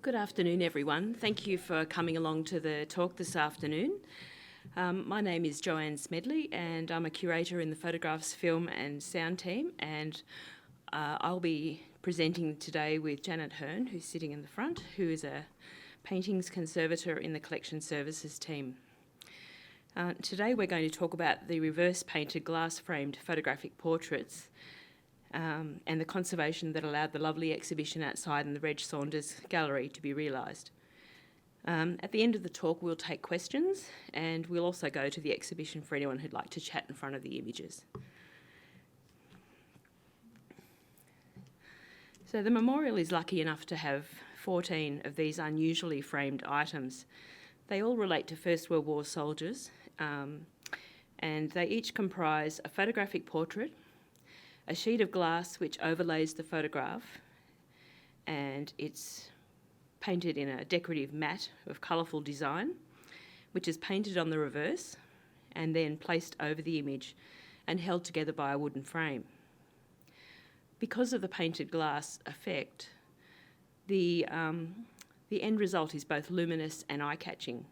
Good afternoon, everyone. Thank you for coming along to the talk this afternoon. My name is Joanne Smedley and I'm a curator in the Photographs, Film and Sound team, and I'll be presenting today with Janet Hearn, who's sitting in the front, who is a paintings conservator in the Collection Services team. Today we're going to talk about the reverse painted glass framed photographic portraits and the conservation that allowed the lovely exhibition outside in the Reg Saunders Gallery to be realised. At the end of the talk we'll take questions and we'll also go to the exhibition for anyone who'd like to chat in front of the images. So the memorial is lucky enough to have 14 of these unusually framed items. They all relate to First World War soldiers and they each comprise a photographic portrait, a sheet of glass which overlays the photograph, and it's painted in a decorative matte of colourful design, which is painted on the reverse and then placed over the image and held together by a wooden frame. Because of the painted glass effect, the end result is both luminous and eye-catching,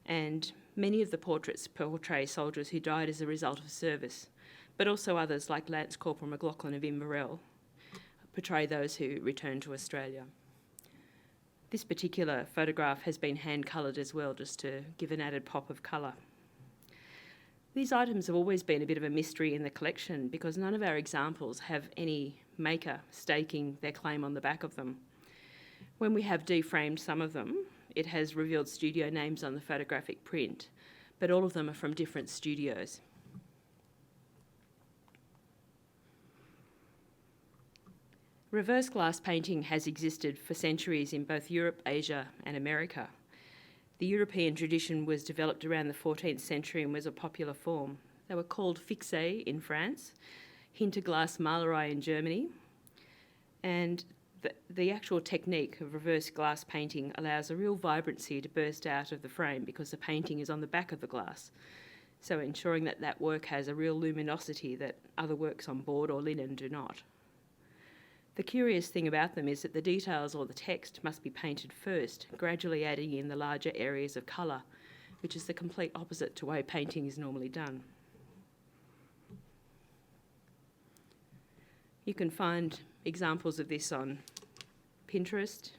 and many of the portraits portray soldiers who died as a result of service, but also others like Lance Corporal McLaughlin of Inverell portray those who returned to Australia. This particular photograph has been hand-coloured as well, just to give an added pop of colour. These items have always been a bit of a mystery in the collection because none of our examples have any maker staking their claim on the back of them. When we have deframed some of them, it has revealed studio names on the photographic print, but all of them are from different studios. Reverse glass painting has existed for centuries in both Europe, Asia and America. The European tradition was developed around the 14th century and was a popular form. They were called fixé in France, hinterglas Malerei in Germany, and the actual technique of reverse glass painting allows a real vibrancy to burst out of the frame because the painting is on the back of the glass, so ensuring that that work has a real luminosity that other works on board or linen do not. The curious thing about them is that the details or the text must be painted first, gradually adding in the larger areas of colour, which is the complete opposite to the way painting is normally done. You can find examples of this on Pinterest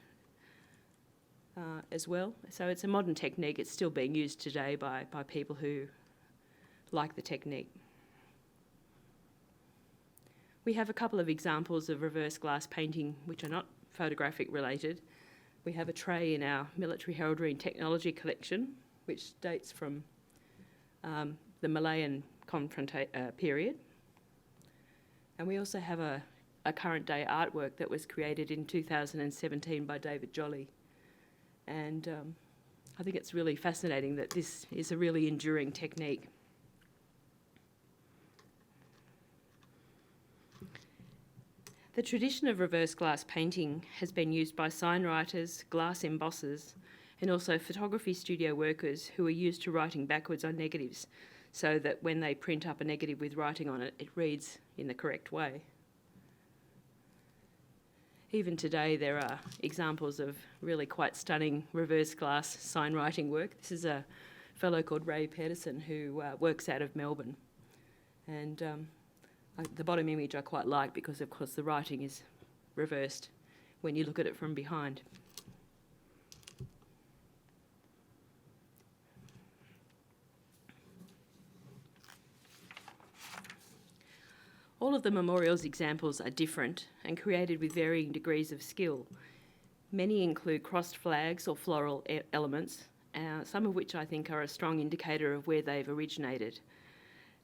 as well. So it's a modern technique. It's still being used today by people who like the technique. We have a couple of examples of reverse glass painting which are not photographic related. We have a tray in our military heraldry and technology collection which dates from the Malayan period. And we also have a current day artwork that was created in 2017 by David Jolly. And I think it's really fascinating that this is a really enduring technique. The tradition of reverse glass painting has been used by signwriters, glass embossers, and also photography studio workers who are used to writing backwards on negatives so that when they print up a negative with writing on it, it reads in the correct way. Even today there are examples of really quite stunning reverse glass sign writing work. This is a fellow called Ray Pedersen who works out of Melbourne. And the bottom image I quite like because of course the writing is reversed when you look at it from behind. All of the memorials examples are different and created with varying degrees of skill. Many include crossed flags or floral elements, some of which I think are a strong indicator of where they've originated,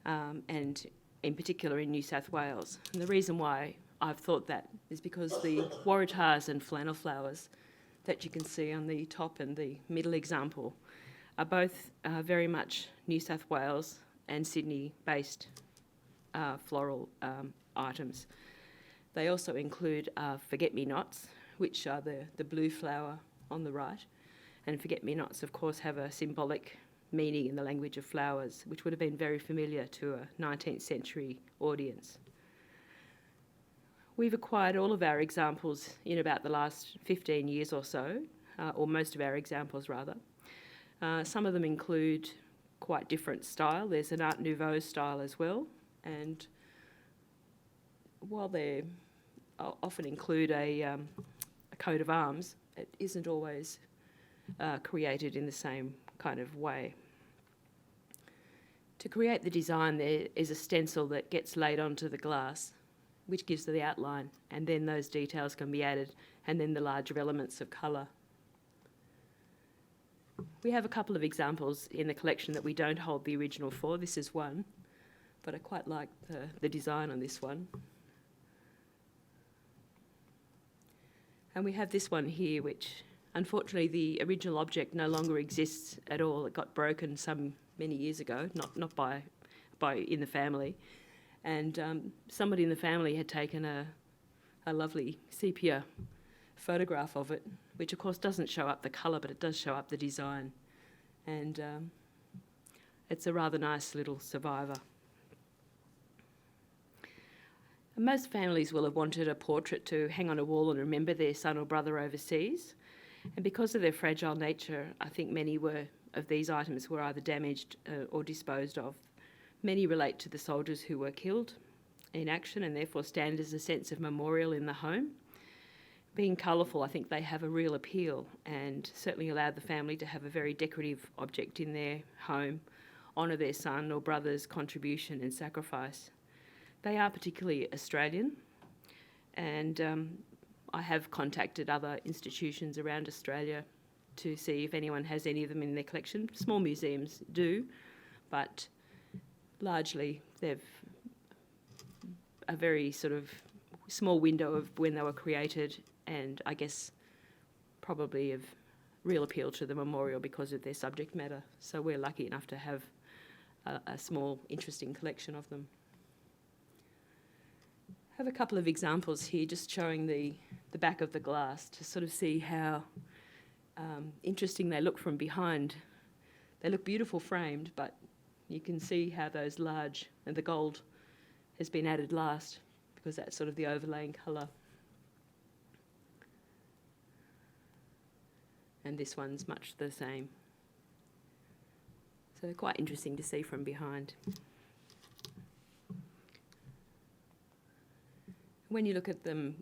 and in particular in New South Wales. And the reason why I've thought that is because the waratahs and flannel flowers that you can see on the top and the middle example are both very much New South Wales and Sydney-based floral items. They also include forget-me-nots, which are the blue flower on the right, and forget-me-nots of course have a symbolic meaning in the language of flowers, which would have been very familiar to a 19th century audience. We've acquired all of our examples in about the last 15 years or so, or most of our examples rather. Some of them include quite different style. There's an Art Nouveau style as well, and while they often include a coat of arms, it isn't always created in the same kind of way. To create the design, there is a stencil that gets laid onto the glass, which gives the outline, and then those details can be added, and then the larger elements of colour. We have a couple of examples in the collection that we don't hold the original for. This is one, but I quite like the design on this one. And we have this one here, which unfortunately the original object no longer exists at all. It got broken many years ago, not by in the family. And somebody in the family had taken a lovely sepia photograph of it, which of course doesn't show up the colour, but it does show up the design. And it's a rather nice little survivor. And most families will have wanted a portrait to hang on a wall and remember their son or brother overseas. And because of their fragile nature, I think many of these items were either damaged or disposed of. Many relate to the soldiers who were killed in action and therefore stand as a sense of memorial in the home. Being colourful, I think they have a real appeal and certainly allowed the family to have a very decorative object in their home, honour their son or brother's contribution and sacrifice. They are particularly Australian, and I have contacted other institutions around Australia to see if anyone has any of them in their collection. Small museums do, but largely they've a very sort of small window of when they were created, and I guess probably of real appeal to the memorial because of their subject matter. So we're lucky enough to have a small, interesting collection of them. I have a couple of examples here just showing the back of the glass to sort of see how interesting they look from behind. They look beautiful framed, but you can see how those large, and the gold has been added last because that's sort of the overlaying colour. And this one's much the same. So they're quite interesting to see from behind. When you look at them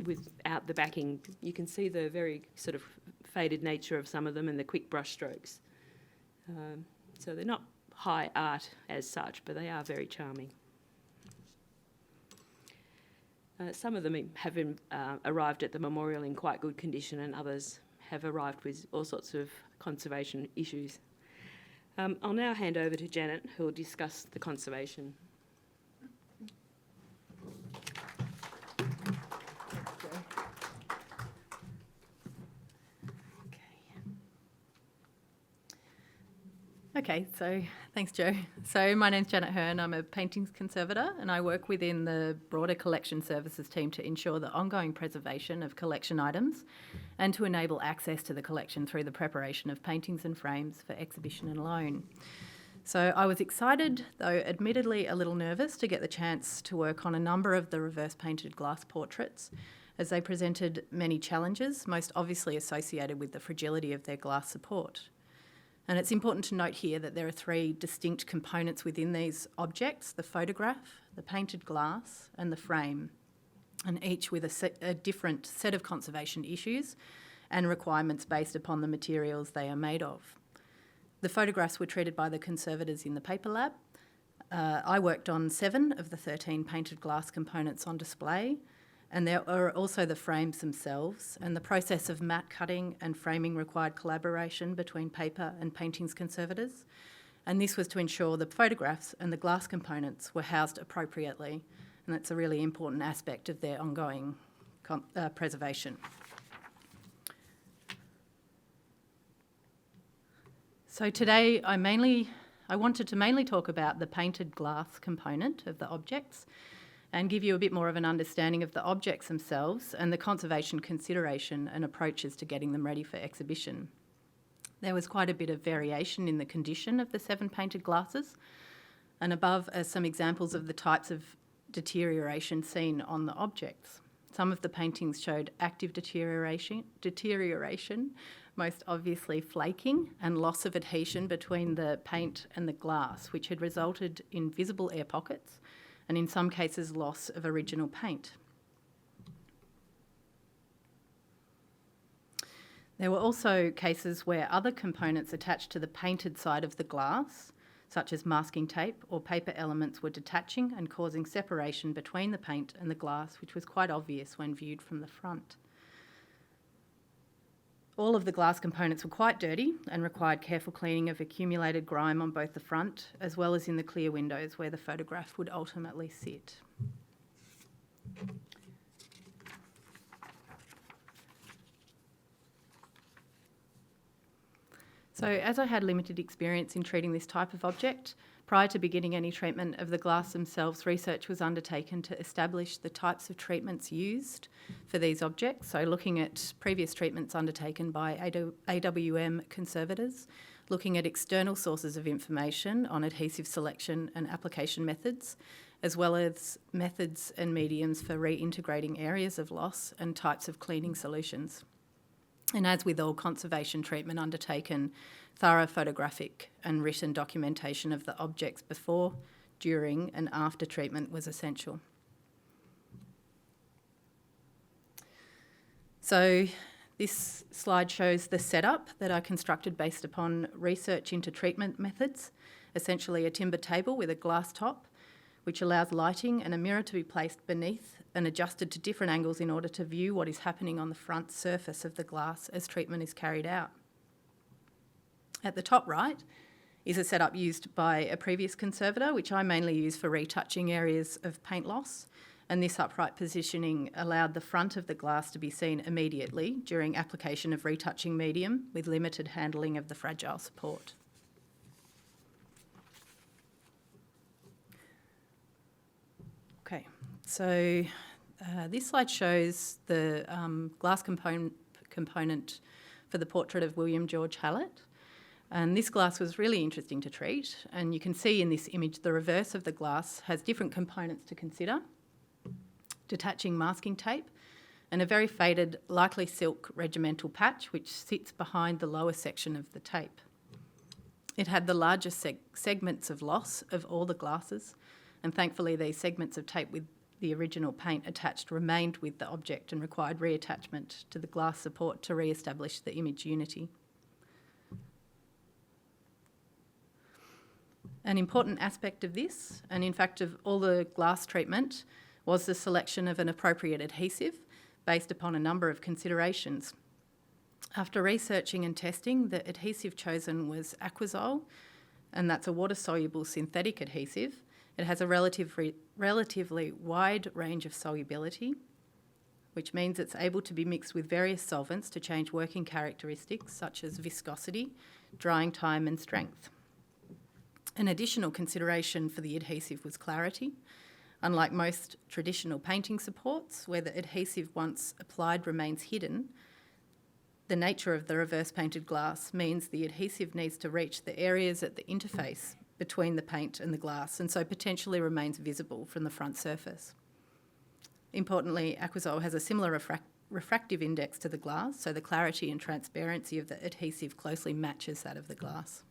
without the backing, you can see the very sort of faded nature of some of them and the quick brush strokes. So they're not high art as such, but they are very charming. Some of them have arrived at the memorial in quite good condition, and others have arrived with all sorts of conservation issues. I'll now hand over to Janet, who will discuss the conservation. Okay, so thanks, Jo. So my name's Janet Hearn. I'm a paintings conservator, and I work within the broader collection services team to ensure the ongoing preservation of collection items and to enable access to the collection through the preparation of paintings and frames for exhibition and loan. So I was excited, though admittedly a little nervous, to get the chance to work on a number of the reverse painted glass portraits, as they presented many challenges, most obviously associated with the fragility of their glass support. And it's important to note here that there are three distinct components within these objects: the photograph, the painted glass, and the frame, and each with a different set of conservation issues and requirements based upon the materials they are made of. The photographs were treated by the conservators in the paper lab. I worked on 7 of the 13 painted glass components on display, and there are also the frames themselves, and the process of matte cutting and framing required collaboration between paper and paintings conservators, and this was to ensure the photographs and the glass components were housed appropriately, and that's a really important aspect of their ongoing preservation. So today I wanted to mainly talk about the painted glass component of the objects and give you a bit more of an understanding of the objects themselves and the conservation consideration and approaches to getting them ready for exhibition. There was quite a bit of variation in the condition of the 7 painted glasses, and above are some examples of the types of deterioration seen on the objects. Some of the paintings showed active deterioration, most obviously flaking and loss of adhesion between the paint and the glass, which had resulted in visible air pockets and in some cases loss of original paint. There were also cases where other components attached to the painted side of the glass, such as masking tape or paper elements, were detaching and causing separation between the paint and the glass, which was quite obvious when viewed from the front. All of the glass components were quite dirty and required careful cleaning of accumulated grime on both the front as well as in the clear windows where the photograph would ultimately sit. So as I had limited experience in treating this type of object, prior to beginning any treatment of the glass themselves, research was undertaken to establish the types of treatments used for these objects. So looking at previous treatments undertaken by AWM conservators, looking at external sources of information on adhesive selection and application methods, as well as methods and mediums for reintegrating areas of loss and types of cleaning solutions. And as with all conservation treatment undertaken, thorough photographic and written documentation of the objects before, during and after treatment was essential. So this slide shows the setup that I constructed based upon research into treatment methods, essentially a timber table with a glass top, which allows lighting and a mirror to be placed beneath and adjusted to different angles in order to view what is happening on the front surface of the glass as treatment is carried out. At the top right is a setup used by a previous conservator, which I mainly use for retouching areas of paint loss, and this upright positioning allowed the front of the glass to be seen immediately during application of retouching medium with limited handling of the fragile support. Okay, so this slide shows the glass component for the portrait of William George Hallett. And this glass was really interesting to treat. And you can see in this image the reverse of the glass has different components to consider: detaching masking tape and a very faded, likely silk regimental patch which sits behind the lower section of the tape. It had the largest segments of loss of all the glasses, and thankfully these segments of tape with the original paint attached remained with the object and required reattachment to the glass support to re-establish the image unity. An important aspect of this, and in fact of all the glass treatment, was the selection of an appropriate adhesive based upon a number of considerations. After researching and testing, the adhesive chosen was Aquazole, and that's a water-soluble synthetic adhesive. It has a relatively wide range of solubility, which means it's able to be mixed with various solvents to change working characteristics such as viscosity, drying time and strength. An additional consideration for the adhesive was clarity. Unlike most traditional painting supports, where the adhesive once applied remains hidden, the nature of the reverse painted glass means the adhesive needs to reach the areas at the interface between the paint and the glass, and so potentially remains visible from the front surface. Importantly, Aquazole has a similar refractive index to the glass, so the clarity and transparency of the adhesive closely matches that of the glass.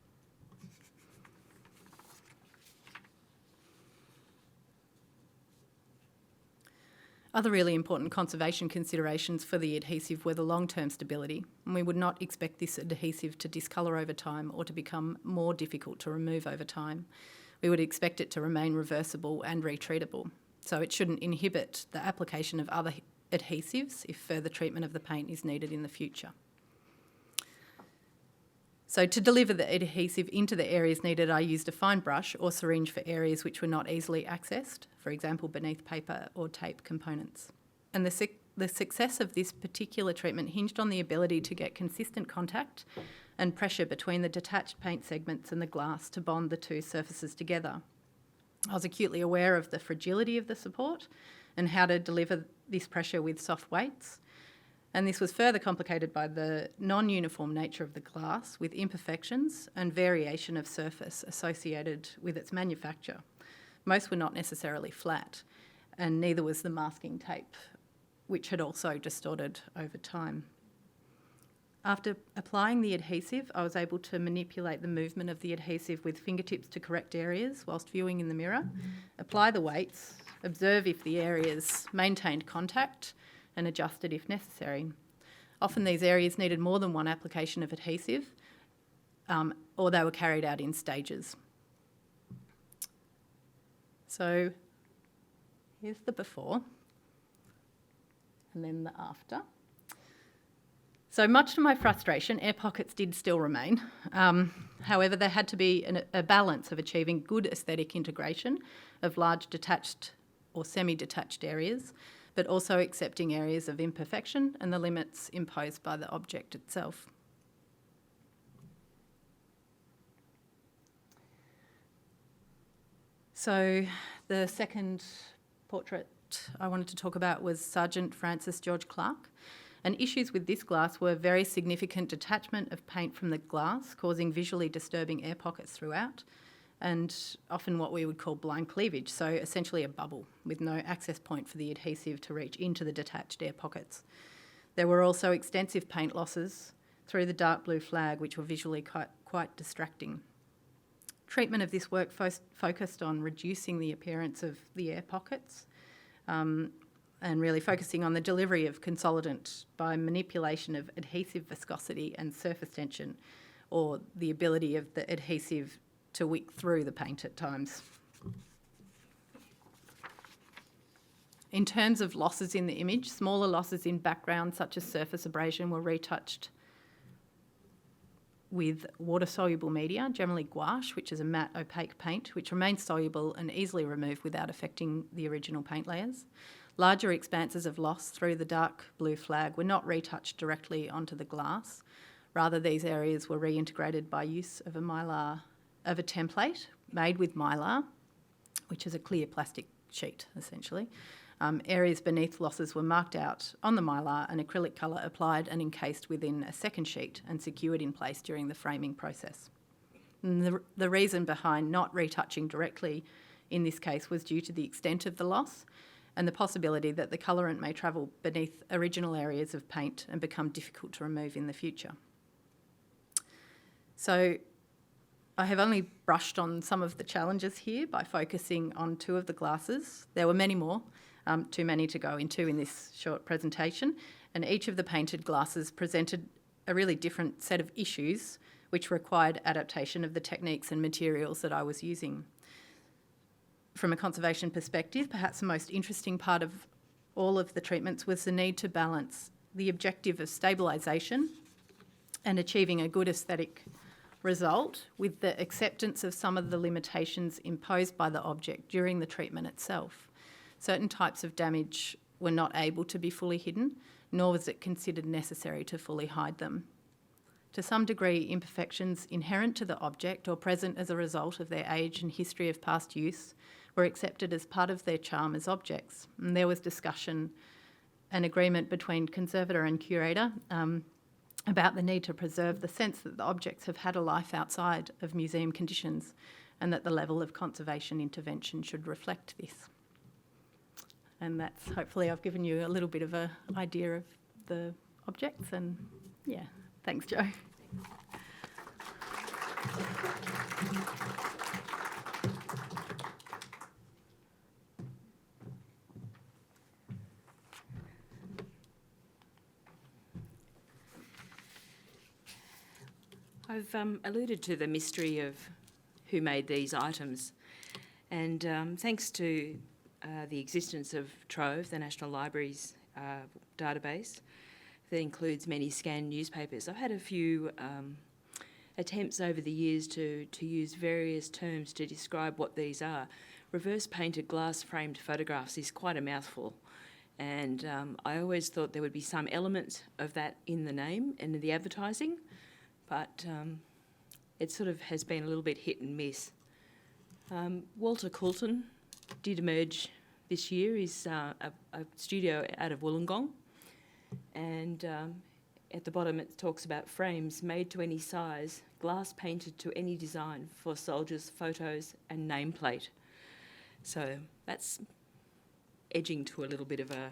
Other really important conservation considerations for the adhesive were the long-term stability, and we would not expect this adhesive to discolour over time or to become more difficult to remove over time. We would expect it to remain reversible and retreatable, so it shouldn't inhibit the application of other adhesives if further treatment of the paint is needed in the future. So to deliver the adhesive into the areas needed, I used a fine brush or syringe for areas which were not easily accessed, for example, beneath paper or tape components. And the success of this particular treatment hinged on the ability to get consistent contact and pressure between the detached paint segments and the glass to bond the two surfaces together. I was acutely aware of the fragility of the support and how to deliver this pressure with soft weights. And this was further complicated by the non-uniform nature of the glass, with imperfections and variation of surface associated with its manufacture. Most were not necessarily flat, and neither was the masking tape, which had also distorted over time. After applying the adhesive, I was able to manipulate the movement of the adhesive with fingertips to correct areas whilst viewing in the mirror, apply the weights, observe if the areas maintained contact, and adjusted if necessary. Often these areas needed more than one application of adhesive, or they were carried out in stages. So here's the before and then the after. So much to my frustration, air pockets did still remain. However, there had to be a balance of achieving good aesthetic integration of large detached or semi-detached areas, but also accepting areas of imperfection and the limits imposed by the object itself. So the second portrait I wanted to talk about was Sergeant Francis George Clark. And issues with this glass were very significant detachment of paint from the glass, causing visually disturbing air pockets throughout, and often what we would call blind cleavage, so essentially a bubble with no access point for the adhesive to reach into the detached air pockets. There were also extensive paint losses through the dark blue flag, which were visually quite distracting. Treatment of this work focused on reducing the appearance of the air pockets, and really focusing on the delivery of consolidant by manipulation of adhesive viscosity and surface tension, or the ability of the adhesive to wick through the paint at times. In terms of losses in the image, smaller losses in background such as surface abrasion were retouched with water-soluble media, generally gouache, which is a matte opaque paint, which remains soluble and easily removed without affecting the original paint layers. Larger expanses of loss through the dark blue flag were not retouched directly onto the glass. Rather, these areas were reintegrated by use of a template made with mylar, which is a clear plastic sheet, essentially. Areas beneath losses were marked out on the mylar and acrylic colour applied and encased within a second sheet and secured in place during the framing process. And the reason behind not retouching directly in this case was due to the extent of the loss and the possibility that the colourant may travel beneath original areas of paint and become difficult to remove in the future. So I have only brushed on some of the challenges here by focusing on two of the glasses. There were many more, too many to go into in this short presentation, and each of the painted glasses presented a really different set of issues which required adaptation of the techniques and materials that I was using. From a conservation perspective, perhaps the most interesting part of all of the treatments was the need to balance the objective of stabilisation and achieving a good aesthetic result with the acceptance of some of the limitations imposed by the object during the treatment itself. Certain types of damage were not able to be fully hidden, nor was it considered necessary to fully hide them. To some degree, imperfections inherent to the object or present as a result of their age and history of past use were accepted as part of their charm as objects. And there was discussion and agreement between conservator and curator about the need to preserve the sense that the objects have had a life outside of museum conditions and that the level of conservation intervention should reflect this. And that's, hopefully I've given you a little bit of an idea of the objects, and yeah, thanks Jo. I've alluded to the mystery of who made these items, and thanks to the existence of Trove, the National Library's database that includes many scanned newspapers, I've had a few attempts over the years to use various terms to describe what these are. Reverse painted glass framed photographs is quite a mouthful, and I always thought there would be some element of that in the name and in the advertising, but it sort of has been a little bit hit and miss. Walter Coulton did emerge this year. He's a studio out of Wollongong, and at the bottom it talks about frames made to any size, glass painted to any design for soldiers' photos and nameplate. So that's edging to a little bit of a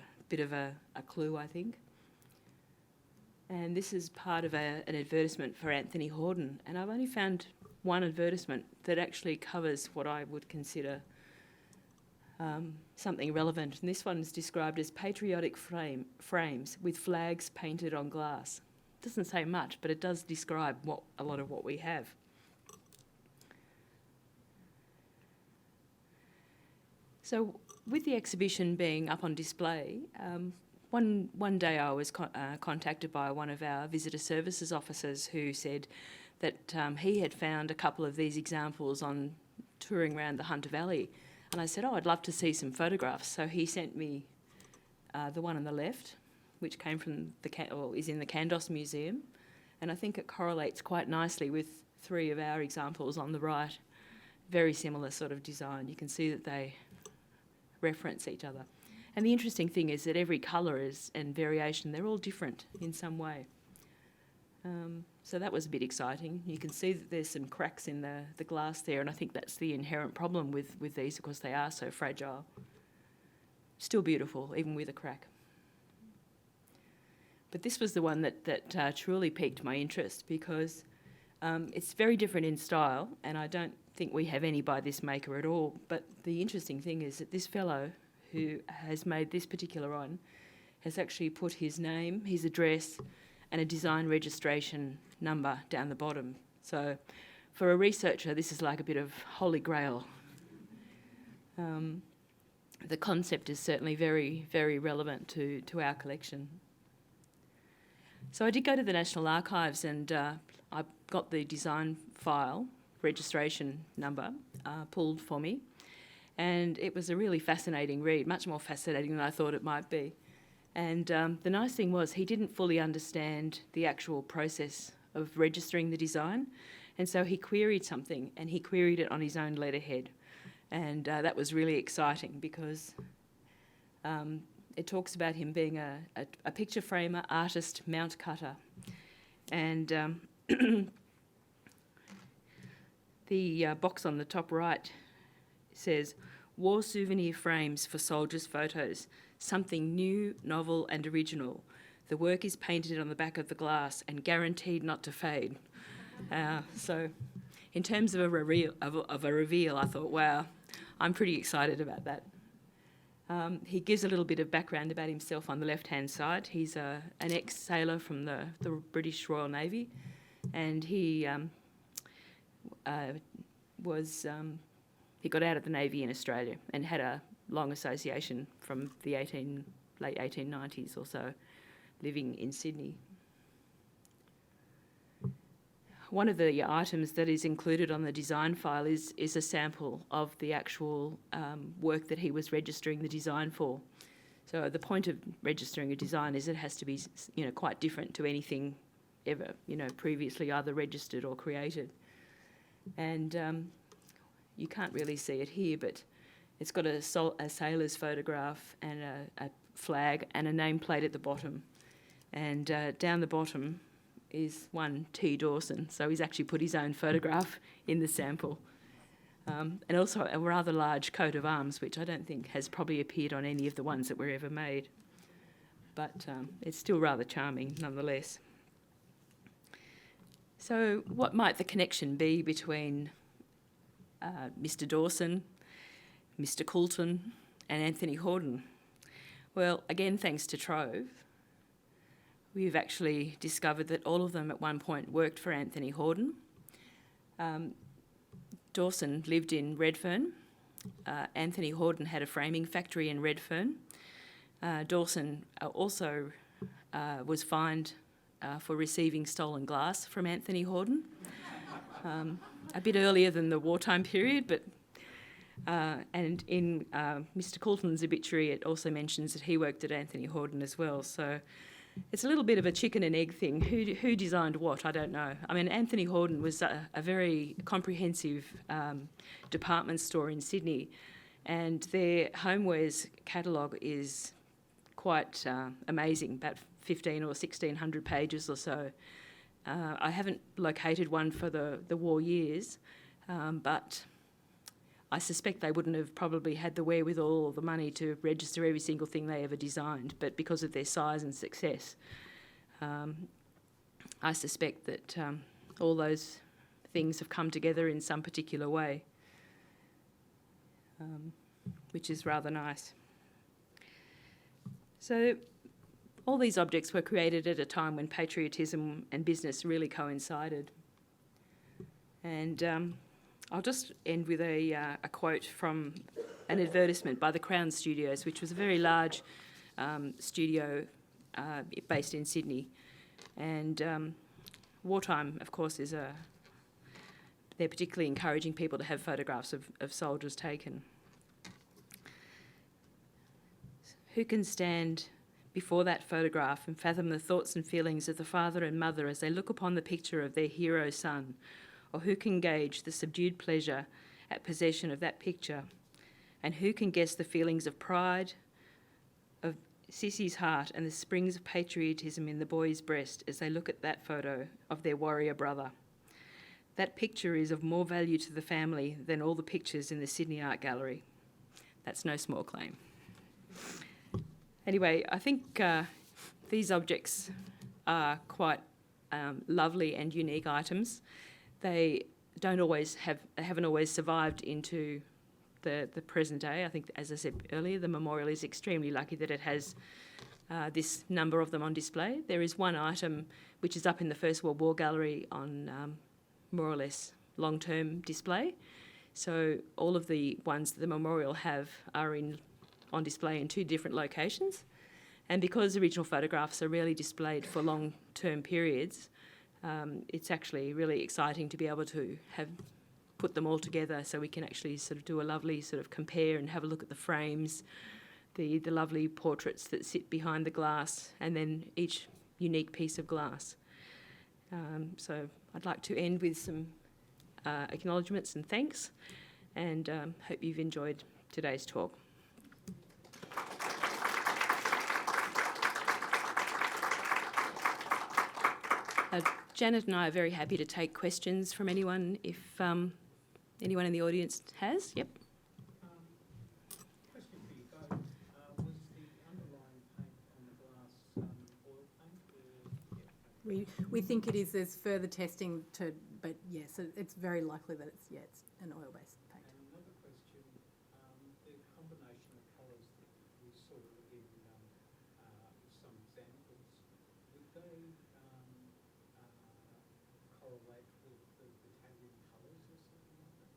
clue, I think. And this is part of an advertisement for Anthony Horden, and I've only found one advertisement that actually covers what I would consider something relevant. And this one is described as patriotic frames with flags painted on glass. It doesn't say much, but it does describe a lot of what we have. So with the exhibition being up on display, one day I was contacted by one of our visitor services officers who said that he had found a couple of these examples on touring around the Hunter Valley. And I said, I'd love to see some photographs. So he sent me the one on the left, which came from is in the Kandos Museum. And I think it correlates quite nicely with 3 of our examples on the right. Very similar sort of design. You can see that they reference each other. And the interesting thing is that every colour and variation, they're all different in some way. So that was a bit exciting. You can see that there's some cracks in the glass there, and I think that's the inherent problem with these, because they are so fragile. Still beautiful, even with a crack. But this was the one that truly piqued my interest, because it's very different in style, and I don't think we have any by this maker at all. But the interesting thing is that this fellow who has made this particular one has actually put his name, his address, and a design registration number down the bottom. So for a researcher, this is like a bit of holy grail. The concept is certainly very, very relevant to our collection. So I did go to the National Archives, and I got the design file, registration number, pulled for me. And it was a really fascinating read, much more fascinating than I thought it might be. And the nice thing was he didn't fully understand the actual process of registering the design. And so he queried something, and he queried it on his own letterhead. And that was really exciting, because it talks about him being a picture framer, artist, mount cutter. And the box on the top right says, war souvenir frames for soldiers' photos, something new, novel and original. The work is painted on the back of the glass and guaranteed not to fade. So in terms of a reveal, I thought, wow, I'm pretty excited about that. He gives a little bit of background about himself on the left-hand side. He's an ex-sailor from the British Royal Navy, and he got out of the Navy in Australia and had a long association from the late 1890s or so, living in Sydney. One of the items that is included on the design file is a sample of the actual work that he was registering the design for. So the point of registering a design is it has to be, quite different to anything ever, previously either registered or created. And you can't really see it here, but it's got a sailor's photograph and a flag and a nameplate at the bottom. And down the bottom is one T. Dawson, so he's actually put his own photograph in the sample. And also a rather large coat of arms, which I don't think has probably appeared on any of the ones that were ever made. But it's still rather charming nonetheless. So what might the connection be between Mr. Dawson, Mr. Coulton and Anthony Horden? Well, again, thanks to Trove, we've actually discovered that all of them at one point worked for Anthony Horden. Dawson lived in Redfern. Anthony Horden had a framing factory in Redfern. Dawson also was fined for receiving stolen glass from Anthony Horden. A bit earlier than the wartime period, but and in Mr. Coulton's obituary, it also mentions that he worked at Anthony Horden as well. So it's a little bit of a chicken and egg thing. Who designed what? I don't know. I mean, Anthony Horden was a very comprehensive department store in Sydney, and their homewares catalogue is quite amazing, about 15 or 1600 pages or so. I haven't located one for the war years, but I suspect they wouldn't have probably had the wherewithal or the money to register every single thing they ever designed, but because of their size and success, I suspect that all those things have come together in some particular way, which is rather nice. So all these objects were created at a time when patriotism and business really coincided. And I'll just end with a quote from an advertisement by the Crown Studios, which was a very large studio based in Sydney. And wartime, of course, they're particularly encouraging people to have photographs of soldiers taken. Who can stand before that photograph and fathom the thoughts and feelings of the father and mother as they look upon the picture of their hero son? Or who can gauge the subdued pleasure at possession of that picture? And who can guess the feelings of pride, of Sissy's heart, and the springs of patriotism in the boy's breast as they look at that photo of their warrior brother? That picture is of more value to the family than all the pictures in the Sydney Art Gallery. That's no small claim. Anyway, I think these objects are quite lovely and unique items. They haven't always survived into the present day. I think, as I said earlier, the memorial is extremely lucky that it has this number of them on display. There is one item which is up in the First World War Gallery on more or less long-term display. So all of the ones that the memorial have are on display in two different locations. And because original photographs are rarely displayed for long-term periods, it's actually really exciting to be able to have put them all together so we can actually sort of do a lovely sort of compare and have a look at the frames, the lovely portraits that sit behind the glass, and then each unique piece of glass. So I'd like to end with some acknowledgements and thanks, and hope you've enjoyed today's talk. Janet and I are very happy to take questions from anyone if anyone in the audience has. Yep. Question for you both. Was the underlying paint on the glass oil paint? We think it is. There's further testing but yes, it's very likely that it's an oil-based paint. And another question, the combination of colours that we saw in some examples, would they correlate with the battalion colours or something like that?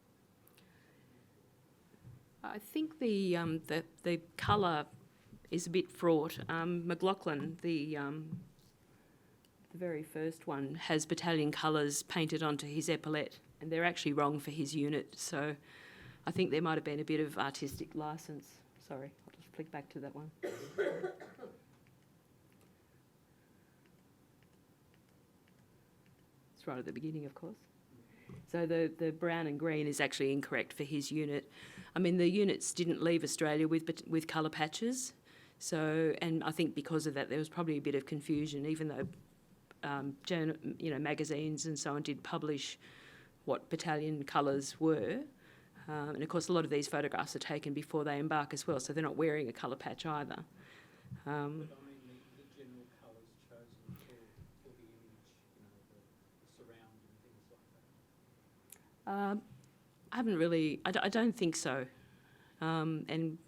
I think the colour is a bit fraught. McLaughlin, the very first one, has battalion colours painted onto his epaulette, and they're actually wrong for his unit. So I think there might have been a bit of artistic licence. Sorry, I'll just flick back to that one. It's right at the beginning, of course. So the brown and green is actually incorrect for his unit. I mean, the units didn't leave Australia with colour patches. So, and I think because of that, there was probably a bit of confusion, even though magazines and so on did publish what battalion colours were. And of course, a lot of these photographs are taken before they embark as well, so they're not wearing a colour patch either. But I mean, the general colours chosen for the image, the surround and things like that. I haven't really. I don't think so. And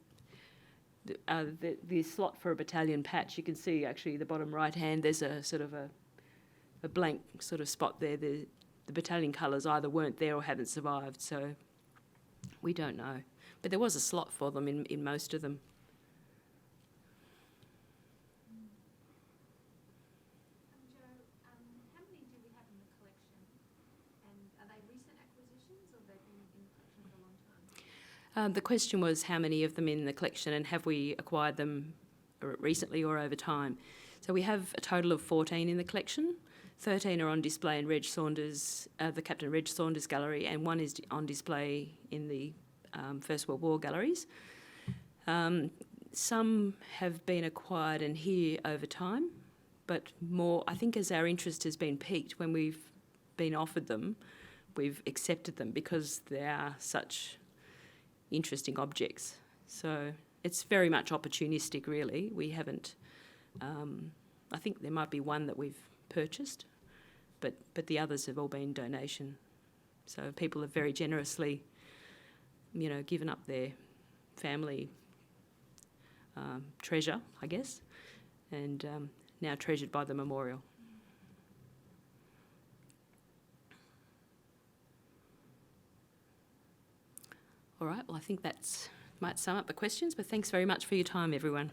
the slot for a battalion patch, you can see actually the bottom right hand. There's a sort of a blank sort of spot there. The battalion colours either weren't there or haven't survived. So we don't know. But there was a slot for them in most of them. Jo, how many do we have in the collection? And are they recent acquisitions or they've been in the collection for a long time? The question was how many of them in the collection and have we acquired them recently or over time. So we have a total of 14 in the collection. 13 are on display in Reg Saunders, the Captain Reg Saunders Gallery, and one is on display in the First World War galleries. Some have been acquired and here over time, but more, I think, as our interest has been piqued when we've been offered them, we've accepted them because they are such interesting objects. So it's very much opportunistic, really. We haven't. I think there might be one that we've purchased, but the others have all been donation. So people have very generously, given up their family treasure, I guess, and now treasured by the memorial. All right, well, I think that might sum up the questions, but thanks very much for your time, everyone.